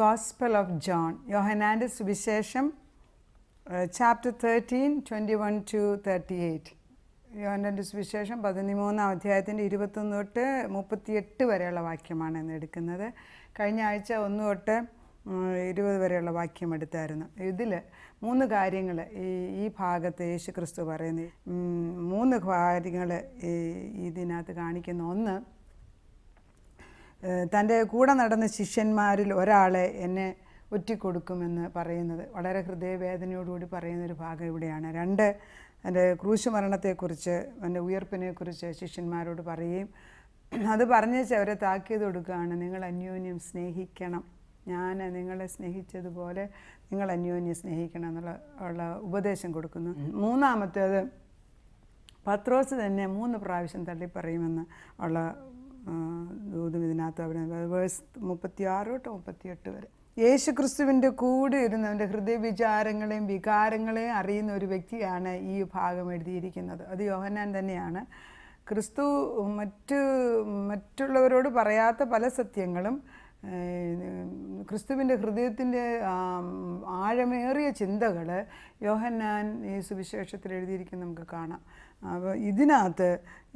Gospel of John, യോഹന്നാൻ്റെ സുവിശേഷം chapter 13:21-38. യോഹന്നാൻ്റെ സുവിശേഷം 13 അധ്യായത്തിൻ്റെ 21 തൊട്ട് 38 വരെയുള്ള വാക്യമാണ് ഇന്ന് എടുക്കുന്നത്. കഴിഞ്ഞ ആഴ്ച 1 തൊട്ട് 20 വരെയുള്ള വാക്യം എടുത്തായിരുന്നു. ഇതിൽ 3 കാര്യങ്ങൾ ഈ ഭാഗത്ത് യേശു ക്രിസ്തു പറയുന്നത് 3 കാര്യങ്ങൾ ഇതിനകത്ത് കാണിക്കുന്ന. ഒന്ന്, തൻ്റെ കൂടെ നടന്ന ശിഷ്യന്മാരിൽ ഒരാളെ എന്നെ ഒറ്റിക്കൊടുക്കുമെന്ന് പറയുന്നത് വളരെ ഹൃദയവേദനയോടുകൂടി പറയുന്നൊരു ഭാഗം ഇവിടെയാണ്. 2, എൻ്റെ ക്രൂശ് മരണത്തെക്കുറിച്ച്, എൻ്റെ ഉയർപ്പിനെക്കുറിച്ച് ശിഷ്യന്മാരോട് പറയുകയും അത് പറഞ്ഞേച്ച് അവരെ താക്കീത് കൊടുക്കുകയാണ്. നിങ്ങൾ അന്യോന്യം സ്നേഹിക്കണം, ഞാൻ നിങ്ങളെ സ്നേഹിച്ചതുപോലെ നിങ്ങൾ അന്യോന്യം സ്നേഹിക്കണം എന്നുള്ള ഉപദേശം കൊടുക്കുന്നു. 3-മത്തേത് പത്രോസ് തന്നെ 3 പ്രാവശ്യം തള്ളിപ്പറയുമെന്ന് ഉള്ള ദൂതും ഇതിനകത്ത് അവിടെ വേഴ്സ് 36 തൊട്ട് 38 വരെ. യേശു ക്രിസ്തുവിൻ്റെ കൂടെ ഇരുന്നവൻ്റെ ഹൃദയവിചാരങ്ങളെയും വികാരങ്ങളെയും അറിയുന്ന ഒരു വ്യക്തിയാണ് ഈ ഭാഗം എഴുതിയിരിക്കുന്നത്. അത് യോഹന്നാൻ തന്നെയാണ്. ക്രിസ്തു മറ്റുള്ളവരോട് പറയാത്ത പല സത്യങ്ങളും ക്രിസ്തുവിൻ്റെ ഹൃദയത്തിൻ്റെ ആഴമേറിയ ചിന്തകൾ യോഹന്നാൻ ഈ സുവിശേഷത്തിൽ എഴുതിയിരിക്കുന്നത് നമുക്ക് കാണാം. അപ്പോൾ ഇതിനകത്ത്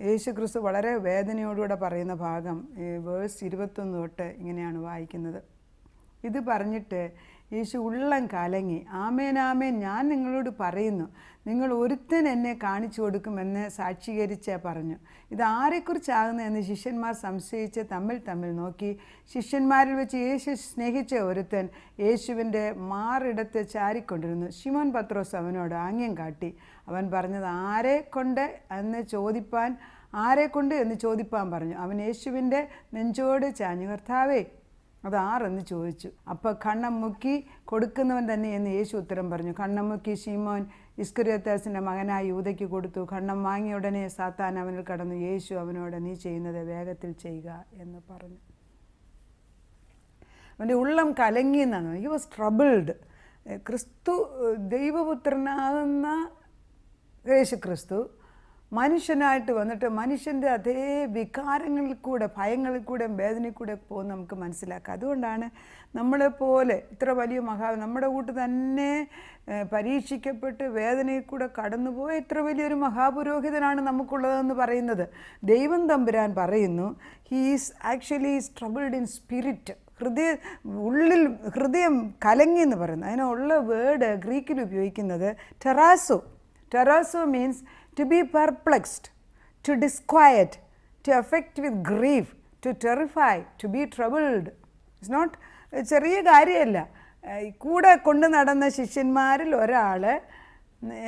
യേശു ക്രിസ്തു വളരെ വേദനയോടുകൂടെ പറയുന്ന ഭാഗം വേഴ്സ് 21 തൊട്ട് ഇങ്ങനെയാണ് വായിക്കുന്നത്. ഇത് പറഞ്ഞിട്ട് യേശു ഉള്ളം കലങ്ങി, ആമേൻ ആമേൻ, ഞാൻ നിങ്ങളോട് പറയുന്നു, നിങ്ങൾ ഒരുത്തൻ എന്നെ കാണിച്ചു കൊടുക്കുമെന്ന് സാക്ഷീകരിച്ച് പറഞ്ഞു. ഇത് ആരെക്കുറിച്ചാകുന്നതെന്ന് ശിഷ്യന്മാർ സംശയിച്ച് തമ്മിൽ നോക്കി. ശിഷ്യന്മാരിൽ വെച്ച് യേശു സ്നേഹിച്ച ഒരുത്തൻ യേശുവിൻ്റെ മാറിടത്ത് ചാരിക്കൊണ്ടിരുന്നു. ശിമോൻ പത്രോസ് അവനോട് ആംഗ്യം കാട്ടി. അവൻ പറഞ്ഞത് ആരെക്കൊണ്ട് എന്ന് ചോദിപ്പാൻ പറഞ്ഞു. അവൻ യേശുവിൻ്റെ നെഞ്ചോട് ചാഞ്ഞു, കർത്താവേ, അത് ആരെന്ന് ചോദിച്ചു. അപ്പോൾ കണ്ണം മുക്കി കൊടുക്കുന്നവൻ തന്നെ എന്ന് യേശു ഉത്തരം പറഞ്ഞു. കണ്ണം മുക്കി ശീമോൻ ഇസ്കറിയോത്താസിൻ്റെ മകനായ യൂദയ്ക്ക് കൊടുത്തു. കണ്ണം വാങ്ങിയ ഉടനെ സാത്താൻ അവനിൽ കടന്നു. യേശു അവനോട് നീ ചെയ്യുന്നത് വേഗത്തിൽ ചെയ്യുക എന്ന് പറഞ്ഞു. അവൻ്റെ ഉള്ളം കലങ്ങിയെന്നാണ്. He was troubled. ക്രിസ്തു ദൈവപുത്രനാകുന്ന യേശു ക്രിസ്തു മനുഷ്യനായിട്ട് വന്നിട്ട് മനുഷ്യൻ്റെ അതേ വികാരങ്ങളിൽ കൂടെ, ഭയങ്ങളിൽ കൂടെ, വേദനയിൽ കൂടെ പോകുന്ന നമുക്ക് മനസ്സിലാക്കാം. അതുകൊണ്ടാണ് നമ്മളെപ്പോലെ ഇത്ര വലിയ നമ്മുടെ കൂട്ട് തന്നെ പരീക്ഷിക്കപ്പെട്ട് വേദനയിൽ കൂടെ കടന്നുപോയ ഇത്ര വലിയൊരു മഹാപുരോഹിതനാണ് നമുക്കുള്ളതെന്ന് പറയുന്നത്. ദൈവം തമ്പുരാൻ പറയുന്നു, he's actually troubled in spirit. ഹൃദയം കലങ്ങി എന്ന് പറയുന്നത്. അതിനുള്ള വേർഡ് ഗ്രീക്കിൽ ഉപയോഗിക്കുന്നത് terrazzo means to be perplexed, to disquiet, to affect with grief, to terrify, to be troubled. It's not ചെറിയ കാര്യമല്ല. കൂടെ കൊണ്ട് നടന്ന ശിഷ്യന്മാരിൽ ഒരാൾ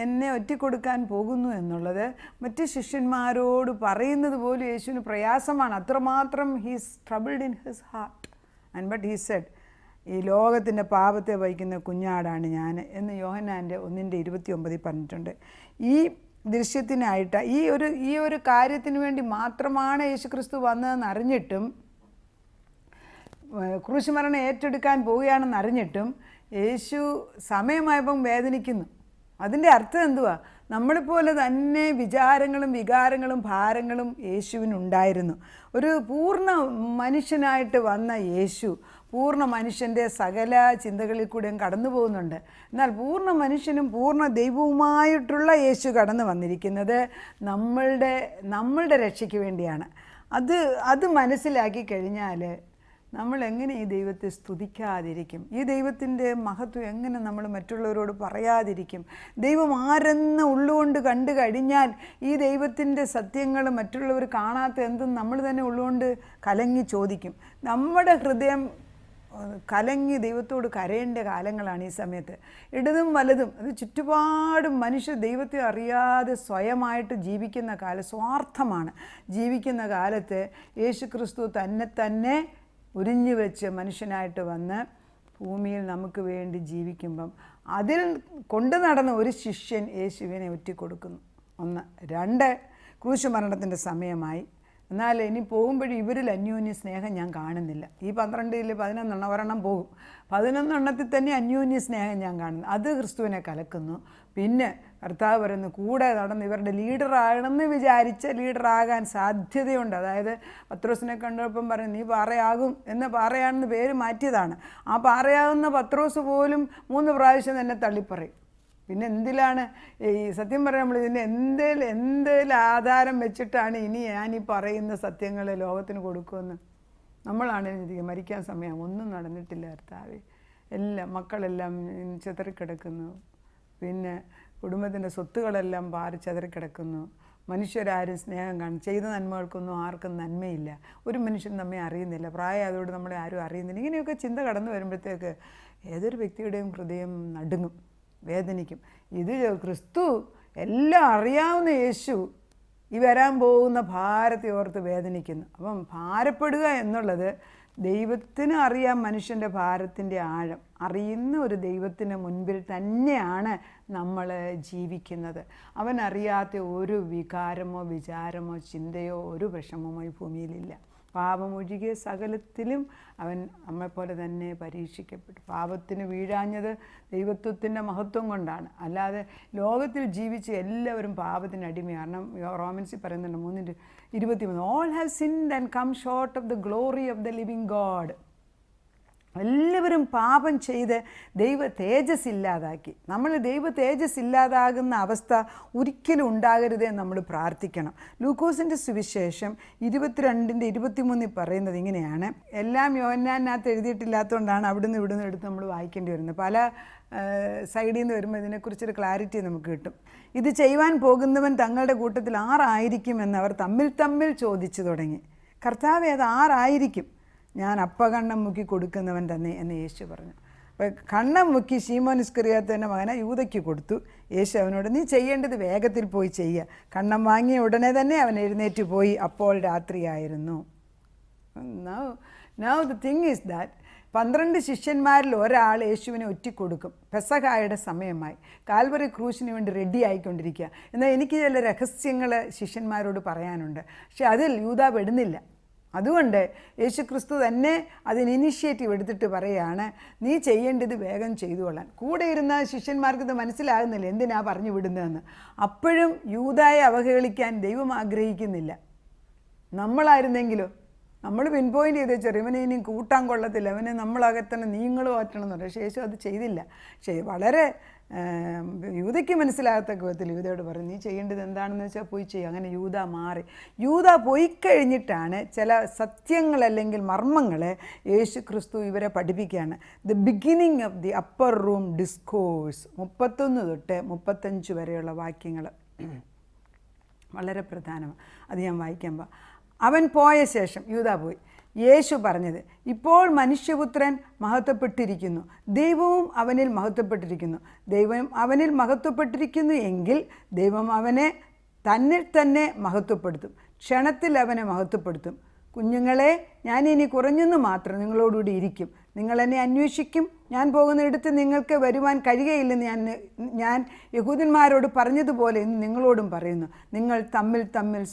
എന്നെ ഒറ്റിക്കൊടുക്കാൻ പോകുന്നു എന്നുള്ളത് മറ്റ് ശിഷ്യന്മാരോട് പറയുന്നത് പോലും യേശുവിന് പ്രയാസമാണ്. അത്രമാത്രം he's troubled in his heart. And but he said, ഈ ലോകത്തിൻ്റെ പാപത്തെ വഹിക്കുന്ന കുഞ്ഞാടാണ് ഞാൻ എന്ന് യോഹന്നാൻ്റെ 1:29 പറഞ്ഞിട്ടുണ്ട്. ഈ ദൃശ്യത്തിനായിട്ട് ഈ ഒരു കാര്യത്തിന് വേണ്ടി മാത്രമാണ് യേശു ക്രിസ്തു വന്നതെന്ന് അറിഞ്ഞിട്ടും, ക്രൂശുമരണം ഏറ്റെടുക്കാൻ പോവുകയാണെന്ന് അറിഞ്ഞിട്ടും യേശു സമയമായപ്പം വേദനിക്കുന്നു. അതിൻ്റെ അർത്ഥം എന്തുവാ? നമ്മളെപ്പോലെ തന്നെ വിചാരങ്ങളും വികാരങ്ങളും ഭാരങ്ങളും യേശുവിനുണ്ടായിരുന്നു. ഒരു പൂർണ്ണ മനുഷ്യനായിട്ട് വന്ന യേശു പൂർണ്ണ മനുഷ്യൻ്റെ സകല ചിന്തകളിൽ കൂടെയും കടന്നു പോകുന്നുണ്ട്. എന്നാൽ പൂർണ്ണ മനുഷ്യനും പൂർണ്ണ ദൈവവുമായിട്ടുള്ള യേശു കടന്നു വന്നിരിക്കുന്നത് നമ്മളുടെ രക്ഷയ്ക്ക് വേണ്ടിയാണ്. അത് മനസ്സിലാക്കി കഴിഞ്ഞാൽ നമ്മൾ എങ്ങനെ ഈ ദൈവത്തെ സ്തുതിക്കാതിരിക്കും? ഈ ദൈവത്തിൻ്റെ മഹത്വം എങ്ങനെ നമ്മൾ മറ്റുള്ളവരോട് പറയാതിരിക്കും? ദൈവം ആരെന്ന് ഉള്ളുകൊണ്ട് കണ്ടു കഴിഞ്ഞാൽ ഈ ദൈവത്തിൻ്റെ സത്യങ്ങൾ മറ്റുള്ളവർ കാണാത്ത എന്തും നമ്മൾ തന്നെ ഉള്ളുകൊണ്ട് കലങ്ങി ചോദിക്കും. നമ്മുടെ ഹൃദയം കലങ്ങി ദൈവത്തോട് കരയേണ്ട കാലങ്ങളാണ് ഈ സമയത്ത്. ഇടതും വലതും അത് ചുറ്റുപാടും മനുഷ്യർ ദൈവത്തെ അറിയാതെ സ്വയമായിട്ട് ജീവിക്കുന്ന സ്വാർത്ഥമാണ് ജീവിക്കുന്ന കാലത്ത് യേശു ക്രിസ്തു തന്നെ ഉരിഞ്ഞു വെച്ച് മനുഷ്യനായിട്ട് വന്ന് ഭൂമിയിൽ നമുക്ക് വേണ്ടി ജീവിക്കുമ്പം അതിൽ കൊണ്ടു നടന്ന ഒരു ശിഷ്യൻ യേശുവിനെ ഒറ്റിക്കൊടുക്കുന്നു. 1. 2, ക്രൂശ് മരണത്തിൻ്റെ സമയമായി. എന്നാൽ ഇനി പോകുമ്പോഴും ഇവരിൽ അന്യോന്യ സ്നേഹം ഞാൻ കാണുന്നില്ല. ഈ 12ൽ 11 ഒരെണ്ണം പോകും, 11 തന്നെ അന്യോന്യ സ്നേഹം ഞാൻ കാണുന്നു. അത് ക്രിസ്തുവിനെ കലക്കുന്നു. പിന്നെ കർത്താവ് പറയുന്നു, കൂടെ നടന്ന് ഇവരുടെ ലീഡറാകണമെന്ന് വിചാരിച്ച ലീഡറാകാൻ സാധ്യതയുണ്ട്. അതായത് പത്രോസിനെ കണ്ടപ്പം പറയും, നീ പാറയാകും എന്ന്, പാറയാണെന്ന് പേര് മാറ്റിയതാണ്. ആ പാറയാകുന്ന പത്രോസ് പോലും 3 പ്രാവശ്യം തന്നെ തള്ളിപ്പറയും. പിന്നെ എന്തിലാണ് ഈ സത്യം പറയാൻ നമ്മൾ ഇതിൻ്റെ എന്തേലും ആധാരം വെച്ചിട്ടാണ് ഇനി ഞാനീ പറയുന്ന സത്യങ്ങൾ ലോകത്തിന് കൊടുക്കുമെന്ന് നമ്മളാണ് ചിന്തിക്കുക. മരിക്കാൻ സമയം ഒന്നും നടന്നിട്ടില്ല കർത്താവേ, എല്ലാം മക്കളെല്ലാം ചിതറിക്കിടക്കുന്നു, പിന്നെ കുടുംബത്തിൻ്റെ സ്വത്തുകളെല്ലാം ചിതറിക്കിടക്കുന്നു, മനുഷ്യരാരും സ്നേഹം കാണും, ചെയ്ത നന്മകൾക്കൊന്നും ആർക്കും നന്മയില്ല, ഒരു മനുഷ്യൻ നമ്മെ അറിയുന്നില്ല, പ്രായം നമ്മളെ ആരും അറിയുന്നില്ല. ഇങ്ങനെയൊക്കെ ചിന്ത കടന്നു വരുമ്പോഴത്തേക്ക് ഏതൊരു വ്യക്തിയുടെയും ഹൃദയം നടുങ്ങും, വേദനിക്കും. ഇത് ക്രിസ്തു എല്ലാം അറിയാവുന്ന യേശു ഈ വരാൻ പോകുന്ന ഭാരത്തെ ഓർത്ത് വേദനിക്കുന്നു. അപ്പം ഭാരപ്പെടുക എന്നുള്ളത്, ദൈവത്തിന് അറിയാം മനുഷ്യൻ്റെ ഭാരത്തിൻ്റെ ആഴം. അറിയുന്ന ഒരു ദൈവത്തിന് മുൻപിൽ തന്നെയാണ് നമ്മൾ ജീവിക്കുന്നത്. അവൻ അറിയാത്ത ഒരു വികാരമോ വിചാരമോ ചിന്തയോ ഒരു വിഷമമോ ഈ ഭൂമിയിലില്ല. പാപമൊഴികെ സകലത്തിലും അവൻ നമ്മളെപ്പോലെ തന്നെ പരീക്ഷിക്കപ്പെട്ടു. പാപത്തിന് വീഴാഞ്ഞത് ദൈവത്വത്തിൻ്റെ മഹത്വം കൊണ്ടാണ്, അല്ലാതെ ലോകത്തിൽ ജീവിച്ച് എല്ലാവരും പാപത്തിന് അടിമയാണ്. കാരണം റോമൻസിൽ പറയുന്നുണ്ട് 3:23, all have sinned and come short of the glory of the living God. എല്ലാവരും പാപം ചെയ്ത് ദൈവ തേജസ് ഇല്ലാതാക്കി. നമ്മൾ ദൈവ തേജസ് ഇല്ലാതാകുന്ന അവസ്ഥ ഒരിക്കലും ഉണ്ടാകരുതേ നമ്മൾ പ്രാർത്ഥിക്കണം. ലൂക്കോസിൻ്റെ സുവിശേഷം 22:23 പറയുന്നത് ഇങ്ങനെയാണ്. എല്ലാം യോഹന്നാനകത്ത് എഴുതിയിട്ടില്ലാത്തതുകൊണ്ടാണ് അവിടുന്ന് ഇവിടുന്ന് എടുത്ത് നമ്മൾ വായിക്കേണ്ടി വരുന്നത്. പല സൈഡിൽ നിന്ന് വരുമ്പോൾ ഇതിനെക്കുറിച്ചൊരു ക്ലാരിറ്റി നമുക്ക് കിട്ടും. ഇത് ചെയ്യുവാൻ പോകുന്നവൻ തങ്ങളുടെ കൂട്ടത്തിൽ ആരായിരിക്കും അവർ തമ്മിൽ ചോദിച്ചു തുടങ്ങി. കർത്താവേ, അത് ആരായിരിക്കും? ഞാൻ കണ്ണം മുക്കി കൊടുക്കുന്നവൻ തന്നെ എന്ന് യേശു പറഞ്ഞു. അപ്പോൾ കണ്ണം മുക്കി ശീമോൻ ഇസ്കറിയാത്തവൻ്റെ മകനെ യൂദയ്ക്ക് കൊടുത്തു. യേശു അവനോട്, നീ ചെയ്യേണ്ടത് വേഗത്തിൽ പോയി ചെയ്യുക. കണ്ണം വാങ്ങിയ ഉടനെ തന്നെ അവൻ എഴുന്നേറ്റ് പോയി. അപ്പോൾ രാത്രിയായിരുന്നു. Now the thing is that 12 ശിഷ്യന്മാരിൽ ഒരാൾ യേശുവിനെ ഒറ്റിക്കൊടുക്കും. പെസഹായുടെ സമയമായി, കാൽവറി ക്രൂശിന് വേണ്ടി റെഡി ആയിക്കൊണ്ടിരിക്കുക. എന്നാൽ എനിക്ക് ചില രഹസ്യങ്ങൾ ശിഷ്യന്മാരോട് പറയാനുണ്ട്. പക്ഷെ അതിൽ യൂദാ പെടുന്നില്ല. അതുകൊണ്ട് യേശു ക്രിസ്തു തന്നെ അതിന് ഇനിഷ്യേറ്റീവ് എടുത്തിട്ട് പറയുകയാണ്, നീ ചെയ്യേണ്ടത് വേഗം ചെയ്തു കൊള്ളാൻ. കൂടെ ഇരുന്ന ശിഷ്യന്മാർക്കിത് മനസ്സിലാകുന്നില്ല എന്തിനാ പറഞ്ഞു വിടുന്നതെന്ന്. അപ്പോഴും യൂദായെ അവഹേളിക്കാൻ ദൈവം ആഗ്രഹിക്കുന്നില്ല. നമ്മളായിരുന്നെങ്കിലോ നമ്മൾ പിൻ പോയിൻ്റ് ചെയ്ത് വെച്ചാൽ ഇവനെ ഇനിയും കൂട്ടാൻ കൊള്ളത്തില്ല, അവനെ നമ്മളകത്തന്നെ നീങ്ങളും മാറ്റണം എന്ന് പറയും. പക്ഷേ യേശു അത് ചെയ്തില്ല. പക്ഷേ വളരെ യൂദയ്ക്ക് മനസ്സിലാകത്തക്ക വിധത്തിൽ യൂദയോട് പറഞ്ഞു, നീ ചെയ്യേണ്ടത് എന്താണെന്ന് വെച്ചാൽ പോയി ചെയ്യുക. അങ്ങനെ യൂദ മാറി. യൂദ പോയി കഴിഞ്ഞിട്ടാണ് ചില സത്യങ്ങൾ അല്ലെങ്കിൽ മർമ്മങ്ങളെ യേശു ക്രിസ്തു ഇവരെ പഠിപ്പിക്കുകയാണ്. The beginning of the upper room discourse 31 തൊട്ട് 35 വരെയുള്ള വാക്യങ്ങൾ വളരെ പ്രധാനമാണ്. അത് ഞാൻ വായിക്കുമ്പോൾ, അവൻ പോയ ശേഷം യൂദാ പോയി. യേശു പറഞ്ഞത്, ഇപ്പോൾ മനുഷ്യപുത്രൻ മഹത്വപ്പെട്ടിരിക്കുന്നു, ദൈവവും അവനിൽ മഹത്വപ്പെട്ടിരിക്കുന്നു. ദൈവം അവനിൽ മഹത്വപ്പെട്ടിരിക്കുന്നു എങ്കിൽ ദൈവം അവനെ തന്നിൽ തന്നെ മഹത്വപ്പെടുത്തും, ക്ഷണത്തിൽ അവനെ മഹത്വപ്പെടുത്തും. കുഞ്ഞുങ്ങളെ, ഞാനിനി കുറഞ്ഞെന്ന് മാത്രം നിങ്ങളോടുകൂടി ഇരിക്കും. നിങ്ങൾ എന്നെ അന്വേഷിക്കും. ഞാൻ പോകുന്നിടത്ത് നിങ്ങൾക്ക് വരുവാൻ കഴിയുകയില്ലെന്ന് ഞാൻ യഹൂദന്മാരോട് പറഞ്ഞതുപോലെ ഇന്ന് നിങ്ങളോടും പറയുന്നു. നിങ്ങൾ തമ്മിൽ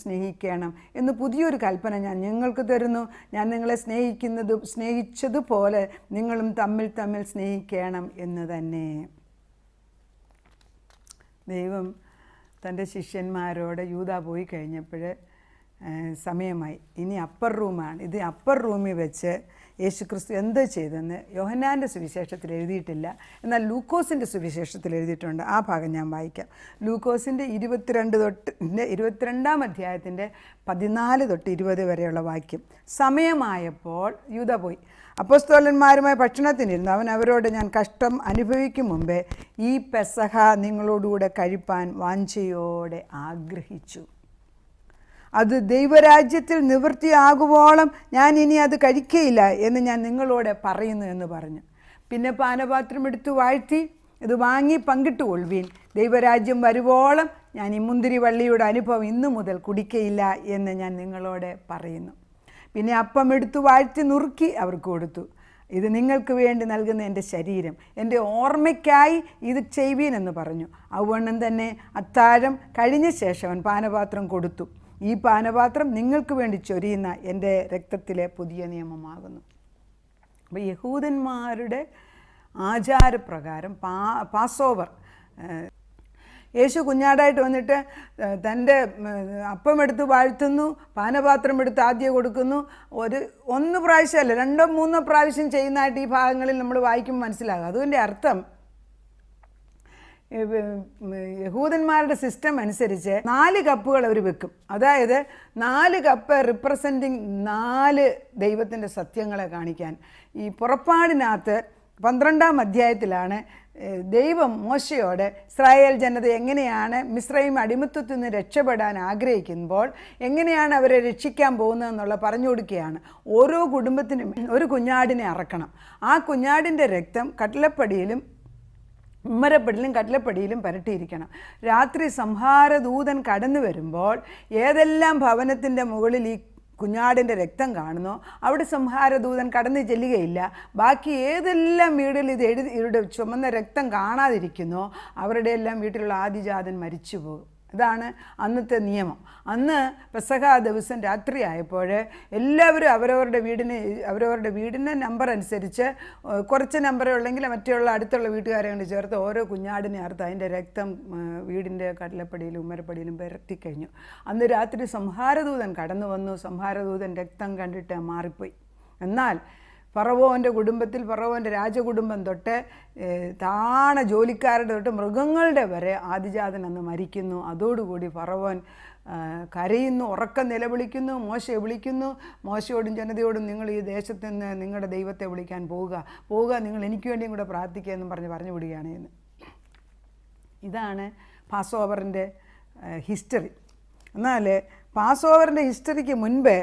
സ്നേഹിക്കണം എന്ന് പുതിയൊരു കൽപ്പന ഞാൻ നിങ്ങൾക്ക് തരുന്നു. ഞാൻ നിങ്ങളെ സ്നേഹിച്ചതുപോലെ നിങ്ങളും തമ്മിൽ സ്നേഹിക്കണം എന്ന് തന്നെ. ദൈവം തൻ്റെ ശിഷ്യന്മാരോട് യൂദാ പോയി കഴിഞ്ഞപ്പോൾ സമയമായി, ഇനി അപ്പർ റൂമാണ്. ഇത് അപ്പർ റൂമിൽ വെച്ച് യേശുക്രിസ്തു എന്ത് ചെയ്തെന്ന് യോഹന്നാൻ്റെ സുവിശേഷത്തിൽ എഴുതിയിട്ടില്ല, എന്നാൽ ലൂക്കോസിൻ്റെ സുവിശേഷത്തിൽ എഴുതിയിട്ടുണ്ട്. ആ ഭാഗം ഞാൻ വായിക്കാം. ലൂക്കോസിൻ്റെ 22-ാം അധ്യായത്തിൻ്റെ 14 തൊട്ട് 20 വരെയുള്ള വാക്യം. സമയമായപ്പോൾ യൂദാ പോയി അപ്പോസ്തലന്മാരുമായി ഭക്ഷണത്തിനിരുന്നു. അവൻ അവരോട്, ഞാൻ കഷ്ടം അനുഭവിക്കും മുമ്പേ ഈ പെസഹ നിങ്ങളോടുകൂടെ കഴിപ്പാൻ വാഞ്ചയോടെ ആഗ്രഹിച്ചു. അത് ദൈവരാജ്യത്തിൽ നിവൃത്തിയാകുവോളം ഞാൻ ഇനി അത് കഴിക്കുകയില്ല എന്ന് ഞാൻ നിങ്ങളോട് പറയുന്നു എന്ന് പറഞ്ഞു. പിന്നെ പാനപാത്രം എടുത്തു വാഴ്ത്തി, ഇത് വാങ്ങി പങ്കിട്ടുകൊള്ളുവീൻ. ദൈവരാജ്യം വരുവോളം ഞാൻ ഈ മുന്തിരിവള്ളിയുടെ അനുഭവം ഇന്നു മുതൽ കുടിക്കയില്ല എന്ന് ഞാൻ നിങ്ങളോട് പറയുന്നു. പിന്നെ അപ്പം എടുത്തു വാഴ്ത്തി നുറുക്കി അവർക്ക് കൊടുത്തു. ഇത് നിങ്ങൾക്ക് വേണ്ടി നൽകുന്ന എൻ്റെ ശരീരം, എൻ്റെ ഓർമ്മയ്ക്കായി ഇത് ചെയ്യുവീൻ എന്ന് പറഞ്ഞു. അതുവണ്ണം തന്നെ അത്താഴം കഴിഞ്ഞ ശേഷം അവൻ പാനപാത്രം കൊടുത്തു. ഈ പാനപാത്രം നിങ്ങൾക്ക് വേണ്ടി ചൊരിയുന്ന എൻ്റെ രക്തത്തിലെ പുതിയ നിയമമാകുന്നു. അപ്പോൾ യഹൂദന്മാരുടെ ആചാരപ്രകാരം പാസ് ഓവർ, യേശു കുഞ്ഞാടായിട്ട് വന്നിട്ട് തൻ്റെ അപ്പം എടുത്ത് വാഴ്ത്തുന്നു, പാനപാത്രം എടുത്ത് ആദ്യം കൊടുക്കുന്നു. ഒന്ന് പ്രാവശ്യമല്ല, 2-3 പ്രാവശ്യം ചെയ്യുന്നതായിട്ട് ഈ ഭാഗങ്ങളിൽ നമ്മൾ വായിക്കുമ്പോൾ മനസ്സിലാകും. അതിൻ്റെ അർത്ഥം യഹൂദന്മാരുടെ സിസ്റ്റം അനുസരിച്ച് 4 കപ്പുകൾ അവർ വെക്കും. അതായത് 4 കപ്പ് റിപ്രസെൻറ്റിങ് 4 ദൈവത്തിൻ്റെ സത്യങ്ങളെ കാണിക്കാൻ. ഈ പുറപ്പാടിനകത്ത് 12-ാം അധ്യായത്തിലാണ് ദൈവം മോശയോട് ഇസ്രായേൽ ജനത എങ്ങനെയാണ് മിസ്രൈം അടിമത്തത്തിൽ നിന്ന് രക്ഷപ്പെടാൻ ആഗ്രഹിക്കുമ്പോൾ എങ്ങനെയാണ് അവരെ രക്ഷിക്കാൻ പോകുന്നതെന്നുള്ള പറഞ്ഞു കൊടുക്കുകയാണ്. ഓരോ കുടുംബത്തിനും ഒരു കുഞ്ഞാടിനെ അറക്കണം. ആ കുഞ്ഞാടിൻ്റെ രക്തം കട്ടിലപ്പടിയിലും ഉമ്മരപ്പടിയിലും കട്ടിലപ്പടിയിലും പരട്ടിയിരിക്കണം. രാത്രി സംഹാരദൂതൻ കടന്നു വരുമ്പോൾ ഏതെല്ലാം ഭവനത്തിൻ്റെ മുകളിൽ ഈ കുഞ്ഞാടിൻ്റെ രക്തം കാണുന്നോ അവിടെ സംഹാരദൂതൻ കടന്നു ചെല്ലുകയില്ല. ബാക്കി ഏതെല്ലാം വീട്ടിൽ ഇവരുടെ ചുമന്ന രക്തം കാണാതിരിക്കുന്നോ അവരുടെ എല്ലാം വീട്ടിലുള്ള ആദിജാതൻ മരിച്ചു പോകും. ഇതാണ് അന്നത്തെ നിയമം. അന്ന് പെസഹ ദിവസം രാത്രി ആയപ്പോൾ എല്ലാവരും അവരവരുടെ വീടിൻ്റെ നമ്പർ അനുസരിച്ച് കുറച്ച് നമ്പറേ ഉള്ളെങ്കിൽ മറ്റുള്ള അടുത്തുള്ള വീട്ടുകാരെ കൊണ്ട് ചേർത്ത് ഓരോ കുഞ്ഞാടിനെ അറുത്ത് അതിൻ്റെ രക്തം വീടിൻ്റെ കട്ടിലപ്പടിയിലും ഉമ്മരപ്പടിയിലും പുരട്ടിക്കഴിഞ്ഞു. അന്ന് രാത്രി സംഹാരദൂതൻ കടന്നു വന്നു. സംഹാരദൂതൻ രക്തം കണ്ടിട്ട് മാറിപ്പോയി. എന്നാൽ ഫറവോൻ്റെ കുടുംബത്തിൽ, ഫറവോൻ്റെ രാജകുടുംബം തൊട്ട് താണ ജോലിക്കാരുടെ തൊട്ട് മൃഗങ്ങളുടെ വരെ ആദിജാതൻ അന്ന് മരിക്കുന്നു. അതോടുകൂടി ഫറവോൻ കരയുന്നു, ഉറക്കം നിലവിളിക്കുന്നു, മോശയെ വിളിക്കുന്നു. മോശയോടും ജനതയോടും നിങ്ങൾ ഈ ദേശത്ത് നിന്ന് നിങ്ങളുടെ ദൈവത്തെ വിളിക്കാൻ പോവുക, നിങ്ങൾ എനിക്ക് വേണ്ടിയും കൂടെ പ്രാർത്ഥിക്കുക എന്നും പറഞ്ഞു വിടുകയാണ് എന്ന്. ഇതാണ് പാസ് ഓവറിൻ്റെ ഹിസ്റ്ററി. എന്നാൽ പാസ് ഓവറിൻ്റെ ഹിസ്റ്ററിക്ക് മുൻപ്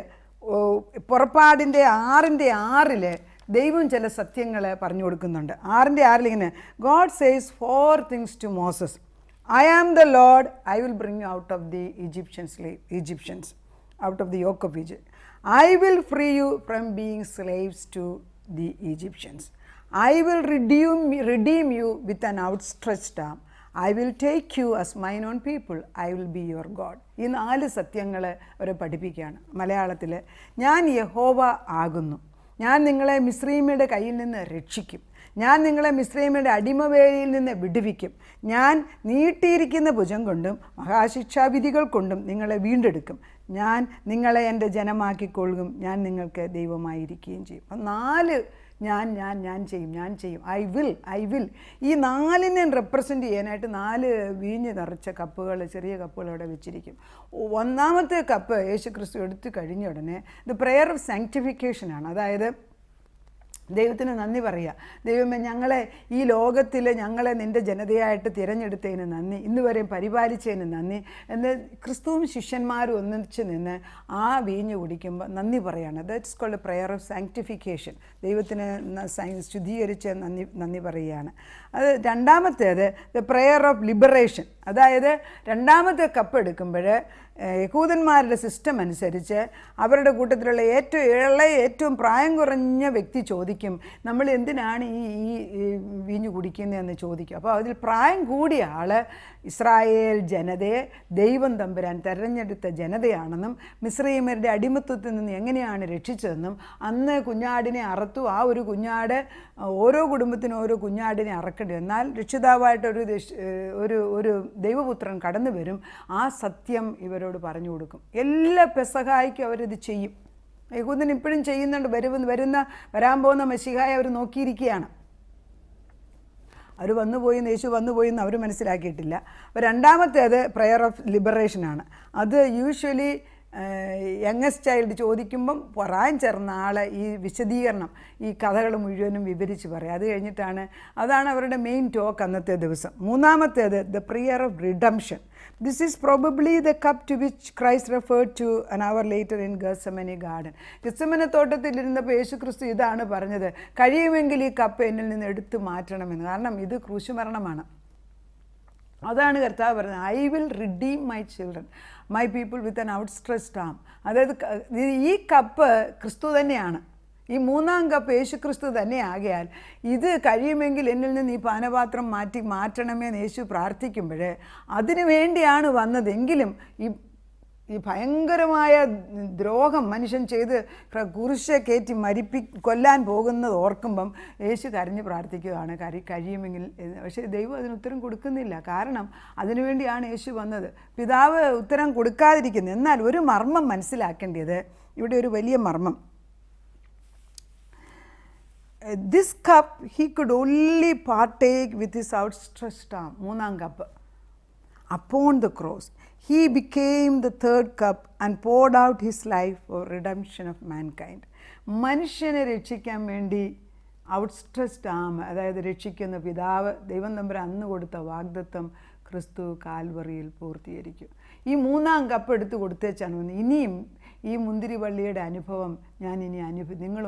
പുറപ്പാടിൻ്റെ 6:6 ദൈവം ചില സത്യങ്ങൾ പറഞ്ഞു കൊടുക്കുന്നുണ്ട്. 6:6 ഇങ്ങനെ, God says 4 things to Moses. I am the Lord, I will bring you out of the Egyptians, out of the yoke of Egypt. I will free you from being slaves to the Egyptians. I will redeem you with an outstretched arm. I will take you as mine own people. I will be your God. ഈ 4 സത്യങ്ങൾ അവരെ പഠിപ്പിക്കുകയാണ്. മലയാളത്തിൽ, ഞാൻ യഹോവ ആകുന്നു, ഞാൻ നിങ്ങളെ മിസ്രയീമ്യരുടെ കയ്യിൽ നിന്ന് രക്ഷിക്കും, ഞാൻ നിങ്ങളെ മിസ്രയീമ്യരുടെ അടിമവേലയിൽ നിന്ന് വിടുവിക്കും, ഞാൻ നീട്ടിയിരിക്കുന്ന ഭുജം കൊണ്ടും മഹാശിക്ഷാവിധികൾ കൊണ്ടും നിങ്ങളെ വീണ്ടെടുക്കും, ഞാൻ നിങ്ങളെ എൻ്റെ ജനമാക്കിക്കൊള്ളും, ഞാൻ നിങ്ങൾക്ക് ദൈവമായിരിക്കുകയും ചെയ്യും. അപ്പം 4 ഞാൻ ചെയ്യും. ഐ വിൽ ഈ 4നെ റെപ്രസെൻ്റ് ചെയ്യാനായിട്ട് 4 വീഞ്ഞ് നിറച്ച കപ്പുകൾ, ചെറിയ കപ്പുകൾ അവിടെ വെച്ചിരിക്കും. 1ാമത്തെ കപ്പ് യേശുക്രിസ്തു എടുത്തു കഴിഞ്ഞ ഉടനെ ഇത് പ്രെയർ ഓഫ് സാങ്ക്ടിഫിക്കേഷനാണ്. അതായത് ദൈവത്തിന് നന്ദി പറയുക. ദൈവമേ, ഈ ലോകത്തിൽ ഞങ്ങളെ നിൻ്റെ ജനതയായിട്ട് തിരഞ്ഞെടുത്തതിന് നന്ദി, ഇന്നുവരെയും പരിപാലിച്ചതിന് നന്ദി എന്ന് ക്രിസ്തുവും ശിഷ്യന്മാരും ഒന്നിച്ച് നിന്ന് ആ വീഞ്ഞ് കുടിക്കുമ്പോൾ നന്ദി പറയാണ്. That's called prayer of sanctification. ദൈവത്തിന് ശുദ്ധീകരിച്ച് നന്ദി പറയുകയാണ്. അത് 2ാമത്തേത് ദ പ്രെയർ ഓഫ് ലിബറേഷൻ. അതായത് 2ാമത്തെ കപ്പ് എടുക്കുമ്പോൾ യഹൂദന്മാരുടെ സിസ്റ്റം അനുസരിച്ച് അവരുടെ കൂട്ടത്തിലുള്ള ഏറ്റവും പ്രായം കുറഞ്ഞ വ്യക്തി ചോദിക്കും, നമ്മൾ എന്തിനാണ് ഈ വീഞ്ഞു കുടിക്കുന്നതെന്ന് ചോദിക്കും. അപ്പോൾ അതിൽ പ്രായം കൂടിയ ആൾ ഇസ്രായേൽ ജനതയെ ദൈവം തമ്പുരാൻ തെരഞ്ഞെടുത്ത ജനതയാണെന്നും മിസ്രയീമ്യരുടെ അടിമത്വത്തിൽ നിന്ന് എങ്ങനെയാണ് രക്ഷിച്ചതെന്നും അന്ന് കുഞ്ഞാടിനെ അറുത്തു. ആ ഒരു കുഞ്ഞാട് ഓരോ കുടുംബത്തിനും ഓരോ കുഞ്ഞാടിനെ അറക്കേണ്ടി, എന്നാൽ രക്ഷിതാവായിട്ടൊരു ദൈവപുത്രൻ കടന്നു വരും. ആ സത്യം ഇവരോട് പറഞ്ഞു കൊടുക്കും. എല്ലാ പെസഹായ്ക്കും അവരിത് ചെയ്യും. യഹൂദൻ ഇപ്പോഴും ചെയ്യുന്നുണ്ട്. വരാൻ പോകുന്ന മെശിഹായെ അവർ നോക്കിയിരിക്കുകയാണ്. അവർ യേശു വന്നുപോയി എന്ന് അവർ മനസ്സിലാക്കിയിട്ടില്ല. അപ്പോൾ 2ാമത്തേത് പ്രെയർ ഓഫ് ലിബറേഷനാണ്. അത് യൂഷ്വലി യങ്ങസ്റ്റ് ചൈൽഡ് ചോദിക്കുമ്പം പ്രായം ചേർന്ന ആൾ ഈ വിശദീകരണം, ഈ കഥകൾ മുഴുവനും വിവരിച്ച് പറയും. അത് കഴിഞ്ഞിട്ടാണ്, അതാണ് അവരുടെ മെയിൻ ടോക്ക് അന്നത്തെ ദിവസം. 3ാമത്തേത് the prayer of redemption. This is probably the cup to which Christ referred to an hour later in Gethsemane garden. ഗെത്സമനെ തോട്ടത്തിലിരുന്നപ്പോൾ യേശുക്രിസ്തു ഇതാണ് പറഞ്ഞത്, കഴിയുമെങ്കിൽ ഈ കപ്പ് എന്നിൽ നിന്ന് എടുത്തു മാറ്റണമെന്ന്. കാരണം ഇത് ക്രൂശുമരണമാണ്. അതാണ് കർത്താവ് പറഞ്ഞത്, I will redeem my children, my people with an outstretched arm. അതായത് ഈ കപ്പ് ക്രിസ്തു തന്നെയാണ്. ഈ 3ാം കപ്പ് യേശുക്രിസ്തു തന്നെ ആകയാൽ ഇത് കഴിയുമെങ്കിൽ എന്നിൽ നിന്ന് ഈ പാനപാത്രം മാറ്റണമേ എന്ന് യേശു പ്രാർത്ഥിക്കുമ്പോൾ അതിനു വേണ്ടിയാണ് വന്നതെങ്കിലും ഈ ഈ ഭയങ്കരമായ ദ്രോഹം മനുഷ്യൻ ചെയ്ത് കുരിശെ കയറ്റി കൊല്ലാൻ പോകുന്നത് ഓർക്കുമ്പം യേശു കരഞ്ഞ് പ്രാർത്ഥിക്കുകയാണ്, കഴിയുമെങ്കിൽ. പക്ഷേ ദൈവം അതിന് ഉത്തരം കൊടുക്കുന്നില്ല. കാരണം അതിനുവേണ്ടിയാണ് യേശു വന്നത്. പിതാവ് ഉത്തരം കൊടുക്കാതിരിക്കുന്നു. എന്നാൽ ഒരു മർമ്മം മനസ്സിലാക്കേണ്ടത്, ഇവിടെ ഒരു വലിയ മർമ്മം. This cup he could only partake with his outstretched arm. മൂന്നാം cup. Upon the cross, he became the third cup and poured out his life for redemption of mankind. മനുഷ്യനെ രക്ഷിക്കാൻ വേണ്ടി ഔട്ട്സ്ട്രെച്ച്ഡ് ആം, അതായത് രക്ഷിക്കുന്ന പിതാവ് ദൈവം തമ്പുരാൻ അന്ന് കൊടുത്ത വാഗ്ദത്തം ക്രിസ്തു കാൽവറിയിൽ പൂർത്തീകരിക്കും. ഈ മൂന്നാം കപ്പ് എടുത്ത് കൊടുത്തേച്ചാണ് വന്നത്. ഇനിയും ഈ മുന്തിരിവള്ളിയുടെ അനുഭവം ഞാൻ ഇനി നിങ്ങൾ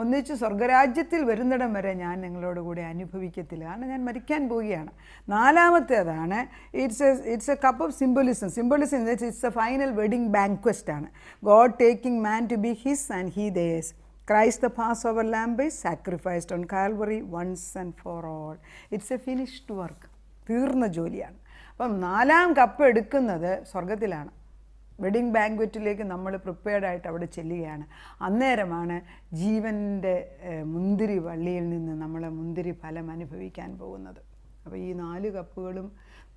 ഒന്നിച്ച് സ്വർഗരാജ്യത്തിൽ വരുന്നിടം വരെ ഞാൻ നിങ്ങളോട് കൂടെ അനുഭവിക്കത്തില്ല. കാരണം ഞാൻ മരിക്കാൻ പോവുകയാണ്. നാലാമത്തേതാണ് it's a cup of symbolism. It's a final wedding banquet ആണ്. God taking man to be his and he theirs. Christ the Passover lamb is sacrificed on Calvary once and for all. It's a finished work. തീർന്ന ജോലിയാണ്. അപ്പം നാലാം cup എടുക്കുന്നത് സ്വർഗത്തിലാണ്. Wedding ബാങ്ക്വറ്റിലേക്ക് നമ്മൾ പ്രിപ്പയർഡായിട്ട് അവിടെ ചെല്ലുകയാണ്. അന്നേരമാണ് ജീവൻ്റെ മുന്തിരി വള്ളിയിൽ നിന്ന് നമ്മൾ മുന്തിരി ഫലം അനുഭവിക്കാൻ പോകുന്നത്. അപ്പോൾ ഈ 4 കപ്പുകളും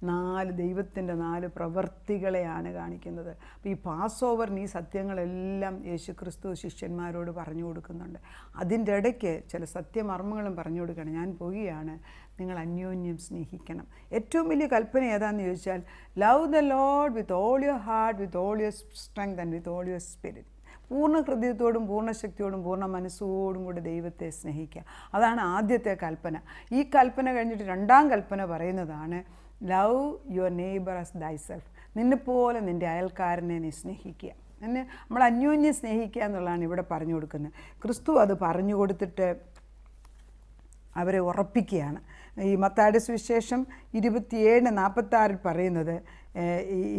4 ദൈവത്തിൻ്റെ 4 പ്രവൃത്തികളെയാണ് കാണിക്കുന്നത്. അപ്പോൾ ഈ പാസ് ഓവറിന് ഈ സത്യങ്ങളെല്ലാം യേശു ക്രിസ്തു ശിഷ്യന്മാരോട് പറഞ്ഞു കൊടുക്കുന്നുണ്ട്. അതിൻ്റെ ഇടയ്ക്ക് ചില സത്യമർമ്മങ്ങളും പറഞ്ഞു കൊടുക്കണം. ഞാൻ പോവുകയാണ്, നിങ്ങൾ അന്യോന്യം സ്നേഹിക്കണം. ഏറ്റവും വലിയ കൽപ്പന ഏതാണെന്ന് ചോദിച്ചാൽ, love the Lord with all your heart, with all your strength and with all your spirit. പൂർണ്ണ ഹൃദയത്തോടും പൂർണ്ണ ശക്തിയോടും പൂർണ്ണ മനസ്സോടും കൂടി ദൈവത്തെ സ്നേഹിക്കുക. അതാണ് ആദ്യത്തെ കൽപ്പന. ഈ കൽപ്പന കഴിഞ്ഞിട്ട് രണ്ടാം കൽപ്പന പറയുന്നതാണ് ലവ് യുവർ നെയ്ബർ ആസ് തൈസെൽഫ്. നിന്നെപ്പോലെ നിൻ്റെ അയൽക്കാരനെ നീ സ്നേഹിക്കുക. നമ്മൾ അന്യോന്യം സ്നേഹിക്കുക എന്നുള്ളതാണ് ഇവിടെ പറഞ്ഞു കൊടുക്കുന്നത്. ക്രിസ്തു അത് പറഞ്ഞു കൊടുത്തിട്ട് അവരെ ഉറപ്പിക്കുകയാണ്. ഈ മത്തായിയുടെ സുവിശേഷം 27:46 പറയുന്നത്,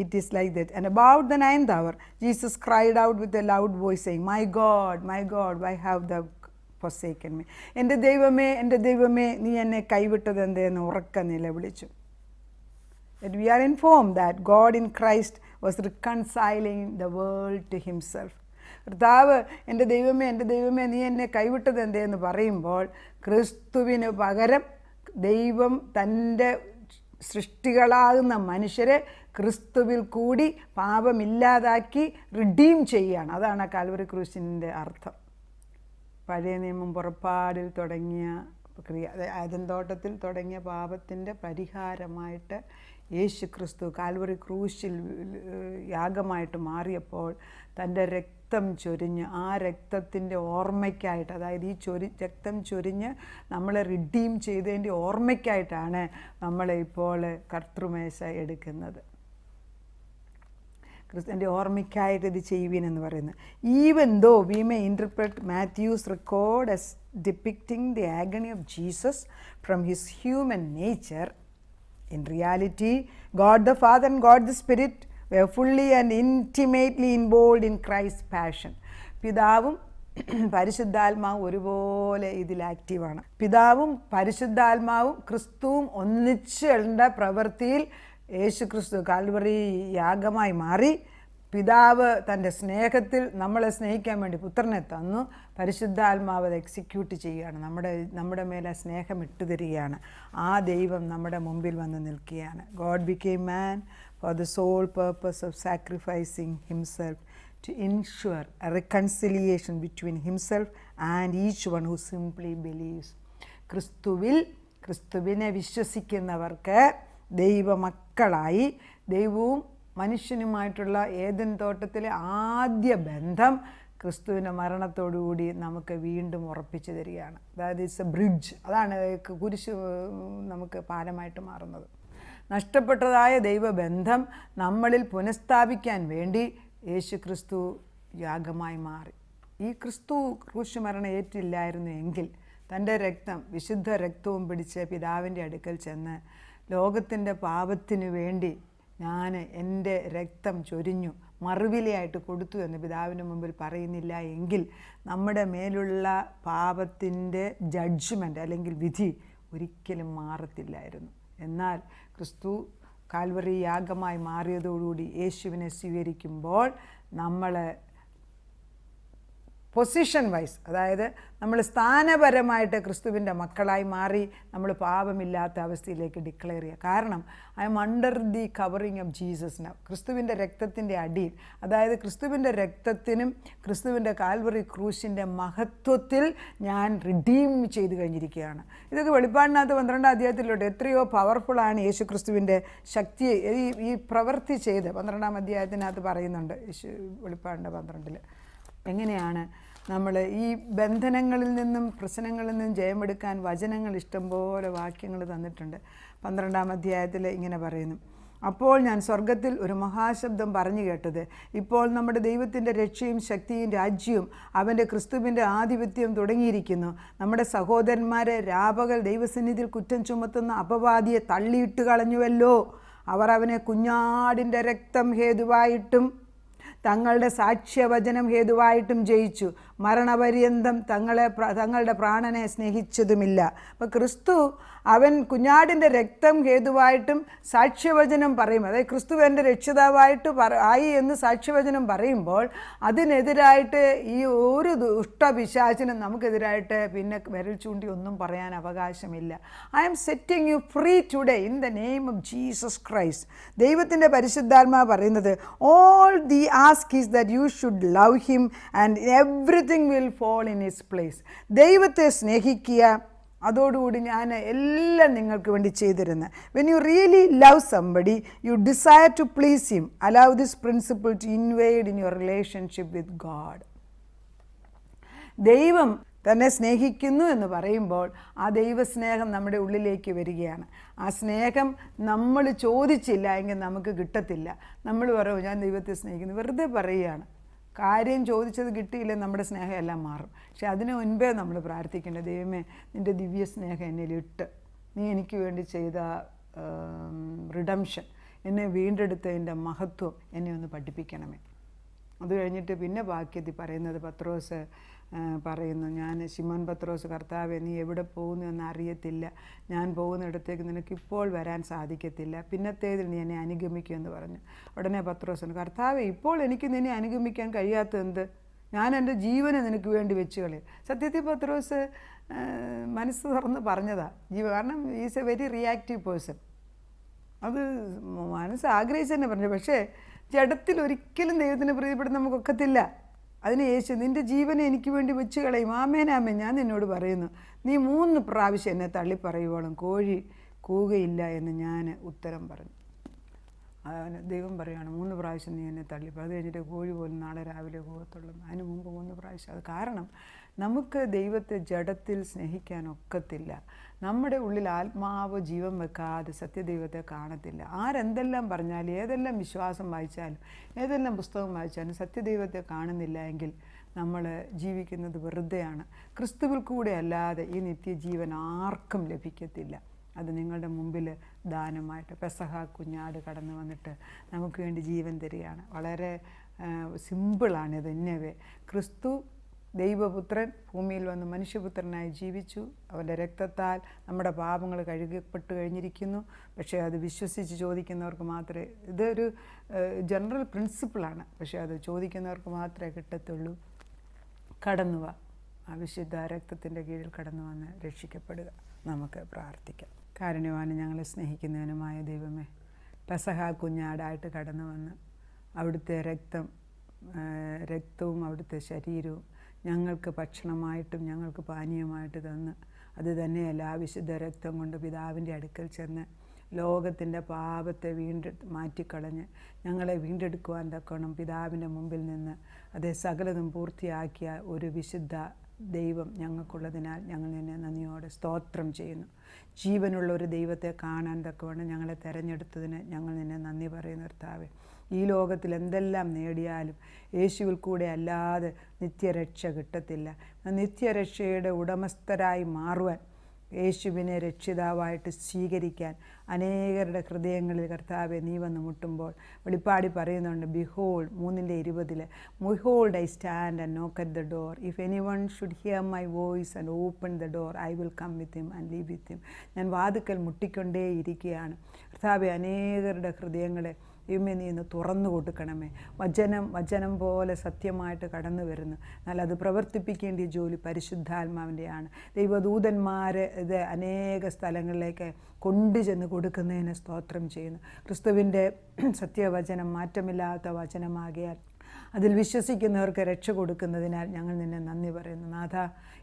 it is like that. And about the 9th hour Jesus cried out with a loud voice saying, my God why have the forsaken me. എൻ്റെ ദൈവമേ നീ എന്നെ കൈവിട്ടത് എന്തേന്ന് ഉറക്ക നിലവിളിച്ചു. That we are informed that God in Christ was reconciling the world to himself. കർത്താവ് എൻ്റെ ദൈവമേ നീ എന്നെ കൈവിട്ടത് എന്തേന്ന് പറയുമ്പോൾ ക്രിസ്തുവിന് പകരം ദൈവം തൻ്റെ സൃഷ്ടികളാകുന്ന മനുഷ്യരെ ക്രിസ്തുവിൽ കൂടി പാപമില്ലാതാക്കി റിഡീം ചെയ്യുകയാണ്. അതാണ് കാൽവറി ക്രൂശിൻ്റെ അർത്ഥം. പഴയ നിയമം പുറപ്പാടിൽ തുടങ്ങിയ ഏദൻ തോട്ടത്തിൽ തുടങ്ങിയ പാപത്തിൻ്റെ പരിഹാരമായിട്ട് യേശു ക്രിസ്തു കാൽവറി ക്രൂശിൽ യാഗമായിട്ട് മാറിയപ്പോൾ തൻ്റെ രക്തം ചൊരിഞ്ഞ് ആ രക്തത്തിൻ്റെ ഓർമ്മയ്ക്കായിട്ട്, അതായത് ഈ രക്തം ചൊരിഞ്ഞ് നമ്മളെ റിഡീം ചെയ്തതിൻ്റെ ഓർമ്മയ്ക്കായിട്ടാണ് നമ്മളിപ്പോൾ കർത്തൃമേശ എടുക്കുന്നത്. ക്രിസ്തുവിൻ്റെ ഓർമ്മയ്ക്കായിട്ട് ഇത് ചെയ്യുവീനെന്ന് പറയുന്നത്. Even though we may interpret Matthew's record as depicting the agony of Jesus from his human nature, in reality God the Father and God the Spirit were fully and intimately involved in Christ's passion. പിതാവും പരിശുദ്ധാത്മാവും ഒരുപോലെ ഇതിൽ ആക്റ്റീവാണ്. പിതാവും പരിശുദ്ധാത്മാവും ക്രിസ്തുവും ഒന്നിച്ചുള്ള പ്രവൃത്തിയിൽ യേശു ക്രിസ്തു കാൽവറി യാഗമായി മാറി. പിതാവ് തൻ്റെ സ്നേഹത്തിൽ നമ്മളെ സ്നേഹിക്കാൻ വേണ്ടി പുത്രനെ തന്നു. പരിശുദ്ധാത്മാവ് അത് എക്സിക്യൂട്ട് ചെയ്യുകയാണ്, നമ്മുടെ മേലെ സ്നേഹം ഇട്ടുതരികയാണ്. ആ ദൈവം നമ്മുടെ മുമ്പിൽ വന്ന് നിൽക്കുകയാണ്. God became man for the sole purpose of sacrificing himself to ensure a reconciliation between himself and each one who simply believes. ക്രിസ്തുവിനെ വിശ്വസിക്കുന്നവർക്ക് ദൈവമക്കളായി ദൈവവും മനുഷ്യനുമായിട്ടുള്ള ഏദൻ തോട്ടത്തിലെ ആദ്യ ബന്ധം ക്രിസ്തുവിൻ്റെ മരണത്തോടുകൂടി നമുക്ക് വീണ്ടും ഉറപ്പിച്ചു തരികയാണ്. അതായത് ഇറ്റ്സ് എ ബ്രിഡ്ജ്. അതാണ് കുരിശ് നമുക്ക് പാലമായിട്ട് മാറുന്നത്. നഷ്ടപ്പെട്ടതായ ദൈവബന്ധം നമ്മളിൽ പുനഃസ്ഥാപിക്കാൻ വേണ്ടി യേശു ക്രിസ്തു യാഗമായി മാറി. ഈ ക്രിസ്തു ക്രൂശുമരണം ഏറ്റില്ലായിരുന്നു എങ്കിൽ തൻ്റെ രക്തം, വിശുദ്ധ രക്തവും പിടിച്ച് പിതാവിൻ്റെ അടുക്കൽ ചെന്ന് ലോകത്തിൻ്റെ പാപത്തിനു വേണ്ടി ഞാൻ എൻ്റെ രക്തം ചൊരിഞ്ഞു, മറുവിലയായിട്ട് കൊടുത്തു എന്ന് പിതാവിൻ്റെ മുമ്പിൽ പറയുന്നില്ല എങ്കിൽ നമ്മുടെ മേലുള്ള പാപത്തിൻ്റെ ജഡ്ജ്മെൻ്റ് അല്ലെങ്കിൽ വിധി ഒരിക്കലും മാറത്തില്ലായിരുന്നു. എന്നാൽ ക്രിസ്തു കാൽവറി യാഗമായി മാറിയതോടുകൂടി യേശുവിനെ സ്വീകരിക്കുമ്പോൾ നമ്മൾ പൊസിഷൻ വൈസ്, അതായത് നമ്മൾ സ്ഥാനപരമായിട്ട് ക്രിസ്തുവിൻ്റെ മക്കളായി മാറി നമ്മൾ പാപമില്ലാത്ത അവസ്ഥയിലേക്ക് ഡിക്ലെയർ ചെയ്യുക. കാരണം I M under the covering of Jesus now. ക്രിസ്തുവിൻ്റെ രക്തത്തിൻ്റെ അടിയിൽ, അതായത് ക്രിസ്തുവിൻ്റെ രക്തത്തിനും ക്രിസ്തുവിൻ്റെ കാൽവറി ക്രൂശിൻ്റെ മഹത്വത്തിൽ ഞാൻ റിഡീം ചെയ്ത് കഴിഞ്ഞിരിക്കുകയാണ്. ഇതൊക്കെ വെളിപ്പാടിനകത്ത് 12-ാം അധ്യായത്തിലോട്ട് എത്രയോ പവർഫുള്ളാണ് യേശു ക്രിസ്തുവിൻ്റെ ശക്തി ഈ പ്രവൃത്തി ചെയ്ത് 12-ാം അധ്യായത്തിനകത്ത് പറയുന്നുണ്ട്. വെളിപ്പാടിൻ്റെ 12-ൽ എങ്ങനെയാണ് നമ്മൾ ഈ ബന്ധനങ്ങളിൽ നിന്നും പ്രശ്നങ്ങളിൽ നിന്നും ജയമെടുക്കാൻ വചനങ്ങൾ ഇഷ്ടംപോലെ വാക്യങ്ങൾ തന്നിട്ടുണ്ട്. 12-ാം അധ്യായത്തിൽ ഇങ്ങനെ പറയുന്നു: അപ്പോൾ ഞാൻ സ്വർഗത്തിൽ ഒരു മഹാശബ്ദം പറഞ്ഞു കേട്ടത്, ഇപ്പോൾ നമ്മുടെ ദൈവത്തിൻ്റെ രക്ഷയും ശക്തിയും രാജ്യവും അവൻ്റെ ക്രിസ്തുവിൻ്റെ ആധിപത്യം തുടങ്ങിയിരിക്കുന്നു. നമ്മുടെ സഹോദരന്മാരെ രാപകൽ ദൈവസന്നിധിയിൽ കുറ്റം ചുമത്തുന്ന അപവാദിയെ തള്ളിയിട്ട് കളഞ്ഞുവല്ലോ. അവർ അവനെ കുഞ്ഞാടിൻ്റെ രക്തം ഹേതുവായിട്ടും തങ്ങളുടെ സാക്ഷ്യവചനം ഹേതുവായിട്ടും ജയിച്ചു. മരണപര്യന്തം തങ്ങളുടെ പ്രാണനെ സ്നേഹിച്ചതുമില്ല. അപ്പോൾ ക്രിസ്തു അവൻ കുഞ്ഞാടിൻ്റെ രക്തം ഹേതുവായിട്ടും സാക്ഷ്യവചനം പറയും, അതായത് ക്രിസ്തു എൻ്റെ രക്ഷിതാവായിട്ട് ആയി എന്ന് സാക്ഷ്യവചനം പറയുമ്പോൾ അതിനെതിരായിട്ട് ഈ ഒരു ദുഷ്ടപിശാചിനും നമുക്കെതിരായിട്ട് പിന്നെ വിരൽ ചൂണ്ടി ഒന്നും പറയാൻ അവകാശമില്ല. I am setting you free today in the name of Jesus Christ. ദൈവത്തിൻ്റെ പരിശുദ്ധാത്മാ പറയുന്നത്, all the ask is that you should love him and everything will fall in his place. ദൈവത്തെ സ്നേഹിക്കുക, അതോടുകൂടി ഞാൻ എല്ലാം നിങ്ങൾക്ക് വേണ്ടി ചെയ്തിരുന്നത്. When you really love somebody you desire to please him. Allow this principle to invade in your relationship with God. ദൈവം തന്നെ സ്നേഹിക്കുന്നു എന്ന് പറയുമ്പോൾ ആ ദൈവസ്നേഹം നമ്മുടെ ഉള്ളിലേക്ക് വരികയാണ്. ആ സ്നേഹം നമ്മൾ ചോദിച്ചില്ല എങ്കിൽ നമുക്ക് കിട്ടത്തില്ല. നമ്മൾ പറയും ഞാൻ ദൈവത്തെ സ്നേഹിക്കുന്നു, വെറുതെ പറയുകയാണ്. കാര്യം ചോദിച്ചത് കിട്ടിയില്ലേ നമ്മുടെ സ്നേഹം എല്ലാം മാറും. പക്ഷെ അതിന് മുൻപേ നമ്മൾ പ്രാർത്ഥിക്കേണ്ടത്, ദൈവമേ നിൻ്റെ ദിവ്യ സ്നേഹം എന്നിലിട്ട് നീ എനിക്ക് വേണ്ടി ചെയ്ത റിഡംഷൻ, എന്നെ വീണ്ടെടുത്തതിൻ്റെ മഹത്വം എന്നെ ഒന്ന് പഠിപ്പിക്കണമേ. അത് കഴിഞ്ഞിട്ട് പിന്നെ വാക്യത്തിൽ പറയുന്നത് പത്രോസ് പറയുന്നു, ഞാൻ ശിമോൻ പത്രോസ്, കർത്താവേ നീ എവിടെ പോകുന്നു എന്ന് അറിയത്തില്ല, ഞാൻ പോകുന്നിടത്തേക്ക് നിനക്കിപ്പോൾ വരാൻ സാധിക്കത്തില്ല, പിന്നത്തേതിൽ നീ എന്നെ അനുഗമിക്കുമെന്ന് പറഞ്ഞു. ഉടനെ പത്രോസിന്, കർത്താവേ ഇപ്പോൾ എനിക്ക് നിന്നെ അനുഗമിക്കാൻ കഴിയാത്തതെന്ത്? ഞാൻ എൻ്റെ ജീവനെ നിനക്ക് വേണ്ടി വെച്ച് കളയും. സത്യത്തിൽ പത്രോസ് മനസ്സ് തുറന്ന് പറഞ്ഞതാണ്. കാരണം is A very reactive person. അത് മനസ്സ് ആഗ്രഹിച്ച് തന്നെ പറഞ്ഞു. പക്ഷേ ജഡത്തിൽ ഒരിക്കലും ദൈവത്തിന് പ്രീതിപ്പെടുന്ന നമുക്കൊക്കത്തില്ല. അതിന് യേശു നിൻ്റെ ജീവനെ എനിക്ക് വേണ്ടി വെച്ച് കളയും. ആമേനാമേ, ഞാൻ നിന്നോട് പറയുന്നു, നീ 3 പ്രാവശ്യം എന്നെ തള്ളിപ്പറയുവോളം കോഴി കൂകയില്ല എന്ന് ഞാൻ ഉത്തരം പറഞ്ഞു. ദൈവം പറയുകയാണ് 3 പ്രാവശ്യം നീ എന്നെ തള്ളിപ്പോ, അത് കഴിഞ്ഞിട്ട് കോഴി പോലും നാളെ രാവിലെ പോകത്തുള്ളൂ. അതിന് മുമ്പ് 3 പ്രാവശ്യം. അത് കാരണം നമുക്ക് ദൈവത്തെ ജഡത്തിൽ സ്നേഹിക്കാൻ ഒക്കത്തില്ല. നമ്മുടെ ഉള്ളിൽ ആത്മാവ് ജീവൻ വെക്കാതെ സത്യദൈവത്തെ കാണത്തില്ല. ആരെന്തെല്ലാം പറഞ്ഞാലും, ഏതെല്ലാം വിശ്വാസം വായിച്ചാലും, ഏതെല്ലാം പുസ്തകം വായിച്ചാലും സത്യദൈവത്തെ കാണുന്നില്ല എങ്കിൽ നമ്മൾ ജീവിക്കുന്നത് വെറുതെയാണ്. ക്രിസ്തുവിൽ കൂടെ അല്ലാതെ ഈ നിത്യജീവൻ ആർക്കും ലഭിക്കത്തില്ല. അത് നിങ്ങളുടെ മുമ്പിൽ ദാനമായിട്ട് പെസഹ കുഞ്ഞാട് കടന്നു വന്നിട്ട് നമുക്ക് വേണ്ടി ജീവൻ തരികയാണ്. വളരെ സിമ്പിളാണിത്. ഇന്നവേ ക്രിസ്തു ദൈവപുത്രൻ ഭൂമിയിൽ വന്ന് മനുഷ്യപുത്രനായി ജീവിച്ചു. അവൻ്റെ രക്തത്താൽ നമ്മുടെ പാപങ്ങൾ കഴുകപ്പെട്ട് കഴിഞ്ഞിരിക്കുന്നു. പക്ഷേ അത് വിശ്വസിച്ച് ചോദിക്കുന്നവർക്ക് മാത്രമേ, ഇതൊരു ജനറൽ പ്രിൻസിപ്പിളാണ്, പക്ഷേ അത് ചോദിക്കുന്നവർക്ക് മാത്രമേ കിട്ടത്തുള്ളൂ. കടന്നു വാ, ആ വിശുദ്ധ രക്തത്തിൻ്റെ കീഴിൽ കടന്നു വന്ന് രക്ഷിക്കപ്പെടുക. നമുക്ക് പ്രാർത്ഥിക്കാം. കാരുണ്യവാനും ഞങ്ങളെ സ്നേഹിക്കുന്നവനുമായ ദൈവമേ, പെസഹ കുഞ്ഞാടായിട്ട് കടന്നു വന്ന് അവിടുത്തെ രക്തവും അവിടുത്തെ ശരീരവും ഞങ്ങൾക്ക് ഭക്ഷണമായിട്ടും ഞങ്ങൾക്ക് പാനീയമായിട്ട് തന്ന്, അത് തന്നെയല്ല ആ വിശുദ്ധ രക്തം കൊണ്ട് പിതാവിൻ്റെ അടുക്കൽ ചെന്ന് ലോകത്തിൻ്റെ പാപത്തെ മാറ്റിക്കളഞ്ഞ് ഞങ്ങളെ വീണ്ടെടുക്കുവാൻ തക്കോണം പിതാവിൻ്റെ മുമ്പിൽ നിന്ന് അതേ സകലതും പൂർത്തിയാക്കിയ ഒരു വിശുദ്ധ ദൈവം ഞങ്ങൾക്കുള്ളതിനാൽ ഞങ്ങൾ നിന്നെ നന്ദിയോടെ സ്തോത്രം ചെയ്യുന്നു. ജീവനുള്ള ഒരു ദൈവത്തെ കാണാൻ തക്കവണ്ണം ഞങ്ങളെ തിരഞ്ഞെടുത്തതിന് ഞങ്ങൾ നിന്നെ നന്ദി പറയുന്നു കർത്താവേ. ഈ ലോകത്തിൽ എന്തെല്ലാം നേടിയാലും യേശുവിൽ കൂടെ അല്ലാതെ നിത്യരക്ഷ കിട്ടത്തില്ല. നിത്യരക്ഷയുടെ ഉടമസ്ഥരായി മാറുവാൻ യേശുവിനെ രക്ഷിതാവായിട്ട് സ്വീകരിക്കാൻ അനേകരുടെ ഹൃദയങ്ങളിൽ കർത്താവെ നീ വന്ന് മുട്ടുമ്പോൾ വെളിപ്പാടി പറയുന്നുണ്ട്, behold 3:20 behold I stand and knock at the door, if any one should hear my voice and open the door I will come with him and live with him. ഞാൻ വാതിക്കൽ മുട്ടിക്കൊണ്ടേയിരിക്കുകയാണ്. കർത്താവെ, അനേകരുടെ ഹൃദയങ്ങളെ ദൈവമേ നീ ഇന്ന് തുറന്നു കൊടുക്കണമേ. വചനം പോലെ സത്യമായിട്ട് കടന്നു വരുന്നു. എന്നാൽ അത് പ്രവർത്തിപ്പിക്കേണ്ട ജോലി പരിശുദ്ധാത്മാവിൻ്റെയാണ്. ദൈവദൂതന്മാർ ഇത് അനേക സ്ഥലങ്ങളിലേക്ക് കൊണ്ടുചെന്ന് കൊടുക്കുന്നതിന് സ്തോത്രം ചെയ്യുന്നു. ക്രിസ്തുവിൻ്റെ സത്യവചനം മാറ്റമില്ലാത്ത വചനമാകിയാൽ അതിൽ വിശ്വസിക്കുന്നവർക്ക് രക്ഷ കൊടുക്കുന്നതിനാൽ ഞങ്ങൾ നിന്നെ നന്ദി പറയുന്നു. നാഥ,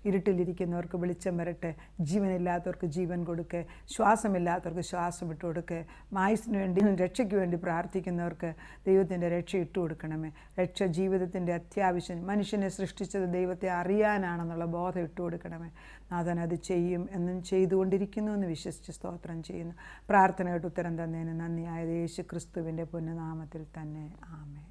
ഇരുട്ടിലിരിക്കുന്നവർക്ക് വെളിച്ചം വരട്ടെ, ജീവനില്ലാത്തവർക്ക് ജീവൻ കൊടുക്കെ, ശ്വാസമില്ലാത്തവർക്ക് ശ്വാസം ഇട്ട് കൊടുക്കെ, ആയുസ്സിന് വേണ്ടി രക്ഷയ്ക്ക് വേണ്ടി പ്രാർത്ഥിക്കുന്നവർക്ക് ദൈവത്തിൻ്റെ രക്ഷ ഇട്ട് കൊടുക്കണമേ. രക്ഷ ജീവിതത്തിൻ്റെ അത്യാവശ്യം. മനുഷ്യനെ സൃഷ്ടിച്ചത് ദൈവത്തെ അറിയാനാണെന്നുള്ള ബോധം ഇട്ട് കൊടുക്കണമേ. നാഥൻ അത് ചെയ്യും, എന്നും ചെയ്തുകൊണ്ടിരിക്കുന്നു എന്ന് വിശ്വസിച്ച് സ്തോത്രം ചെയ്യുന്നു. പ്രാർത്ഥനയായിട്ട് ഉത്തരം തന്നതിന് നന്ദിയായത് യേശു ക്രിസ്തുവിൻ്റെ പുണ്യനാമത്തിൽ തന്നെ. ആമേൻ.